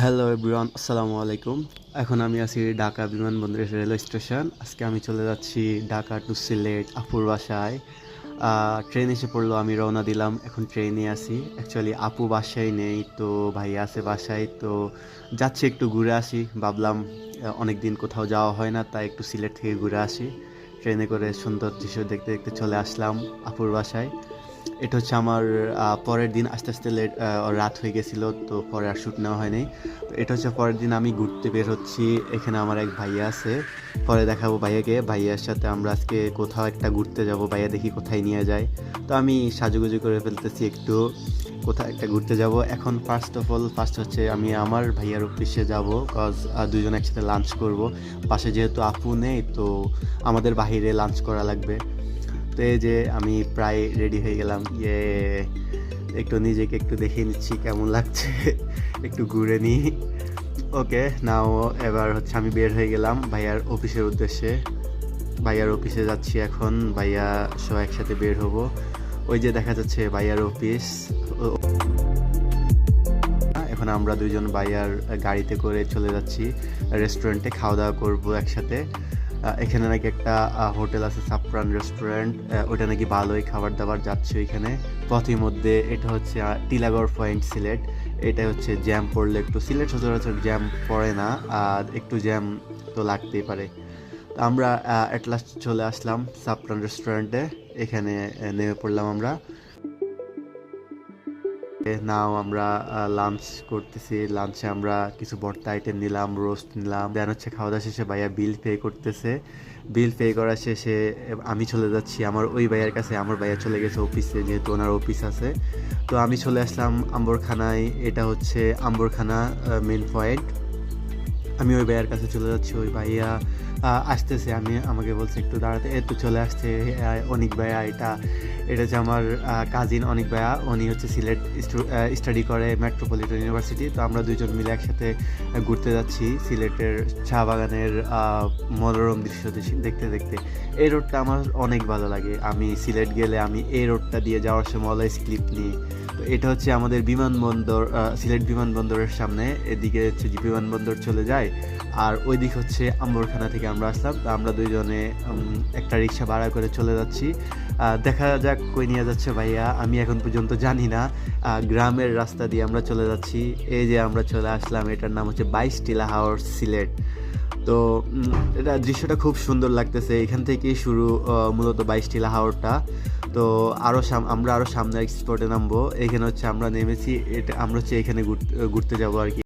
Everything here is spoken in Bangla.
হ্যালো এভরিওয়ান, আসসালামু আলাইকুম। এখন আমি আছি ঢাকা বিমানবন্দরের রেলওয়ে স্টেশন। আজকে আমি চলে যাচ্ছি ঢাকা টু সিলেট আপুর বাসায়। ট্রেন এসে পড়লো, আমি রওনা দিলাম। এখন ট্রেনে আছি। অ্যাকচুয়ালি আপু বাসায় নেই, তো ভাইয়া আছে বাসায়। তো যাচ্ছি একটু ঘুরে আসি। ভাবলাম অনেক দিন কোথাও যাওয়া হয় না, তাই একটু সিলেট থেকে ঘুরে আসি। ট্রেনে করে সুন্দর দৃশ্য দেখতে দেখতে চলে আসলাম আপুর বাসায়। এটা হচ্ছে আমার পরের দিন আস্তে আস্তে রাত হয়ে গেছিল, তো পরে আর শ্যুট নেওয়া হয়নি। তো এটা হচ্ছে পরের দিন আমি ঘুরতে বের হচ্ছি। এখানে আমার এক ভাইয়া আছে, পরে দেখাবো ভাইয়াকে। ভাইয়ার সাথে আমরা আজকে কোথাও একটা ঘুরতে যাব, ভাইয়া দেখি কোথায় নিয়ে যায়। তো আমি সাজুগুজু করে ফেলতেছি, একটু কোথাও একটা ঘুরতে যাব। এখন ফার্স্ট হচ্ছে আমি আমার ভাইয়ার অফিসে যাব, কজ দুজন একসাথে লাঞ্চ করব। পাশে যেহেতু আপু নেই, তো আমাদের বাহিরে লাঞ্চ করা লাগবে। তো এই যে আমি প্রায় রেডি হয়ে গেলাম। একটু নিজেকে একটু দেখে নিচ্ছি কেমন লাগছে, একটু ঘুরে নিই। ওকে নাও, এবার হচ্ছে আমি বের হয়ে গেলাম ভাইয়ার অফিসের উদ্দেশ্যে। ভাইয়ার অফিসে যাচ্ছি এখন, ভাইয়া সহ একসাথে বের হব। ওই যে দেখা যাচ্ছে ভাইয়ার অফিস। এখন আমরা দুইজন ভাইয়ার গাড়িতে করে চলে যাচ্ছি রেস্টুরেন্টে, খাওয়া দাওয়া করবো একসাথে। এখানে নাকি একটা হোটেল আছে, সাফরান রেস্টুরেন্ট। ওটা নাকি ভালোই খাবার দাবার যাচ্ছে ওইখানে। পথের মধ্যে এটা হচ্ছে টিলাগড় পয়েন্ট সিলেট। এটা হচ্ছে জ্যাম পড়লে একটু, সিলেট সচরাচর জ্যাম পড়ে না, আর একটু জ্যাম তো লাগতেই পারে। তো আমরা অ্যাট লাস্ট চলে আসলাম সাফরান রেস্টুরেন্টে। এখানে নেমে পড়লাম আমরা। নাও আমরা লাঞ্চ করতেছি। লাঞ্চে আমরা কিছু ভর্তা আইটেম নিলাম, রোস্ট নিলাম। দেন হচ্ছে খাওয়া দাওয়া শেষে ভাইয়া বিল পে করতেছে। বিল পে করা শেষে আমি চলে যাচ্ছি আমার ওই ভাইয়ার কাছে। আমার ভাইয়া চলে গেছে অফিসে, যেহেতু ওনার অফিস আছে। তো আমি চলে আসলাম আম্বরখানায়। এটা হচ্ছে আম্বরখানা মেন পয়েন্ট। আমি ওই ভাইয়ার কাছে চলে যাচ্ছি। ওই ভাইয়া আসতেছে, আমাকে বলছে একটু দাঁড়াতে। তো চলে আসছে অনিক ভাইয়া। এটা হচ্ছে আমার কাজিন অনিক ভাইয়া। উনি হচ্ছে সিলেট স্টাডি করে মেট্রোপলিটন ইউনিভার্সিটি। তো আমরা দুইজন মিলে একসাথে ঘুরতে যাচ্ছি সিলেটের চা বাগানের মনোরম দৃশ্য দেখতে দেখতে। এই রোডটা আমার অনেক ভালো লাগে। আমি সিলেট গেলে আমি এই রোডটা দিয়ে যাওয়ার সময় অলওয়েজ ক্লিপ নিই। তো এটা হচ্ছে আমাদের বিমানবন্দর, সিলেট বিমানবন্দরের সামনে। এদিকে হচ্ছে যে বিমানবন্দর চলে যায়, আর ওই দিক হচ্ছে আম্বরখানা থেকে আমরা আসলাম। তো আমরা দুইজনে একটা রিক্সা ভাড়া করে চলে যাচ্ছি। দেখা যাক কই নিয়ে যাচ্ছে ভাইয়া, আমি এখন পর্যন্ত জানি না। গ্রামের রাস্তা দিয়ে আমরা চলে যাচ্ছি। এই যে আমরা চলে আসলাম, এটার নাম হচ্ছে 22 টিলা হাউস সিলেট। তো এটা দৃশ্যটা খুব সুন্দর লাগতেছে। এখান থেকেই শুরু মূলত 22 টিলা হাওরটা। তো আমরা আরও সামনে এক স্পটে নামবো। এখানে হচ্ছে আমরা নেমেছি। আমরা হচ্ছে এখানে ঘুরতে যাবো আর কি।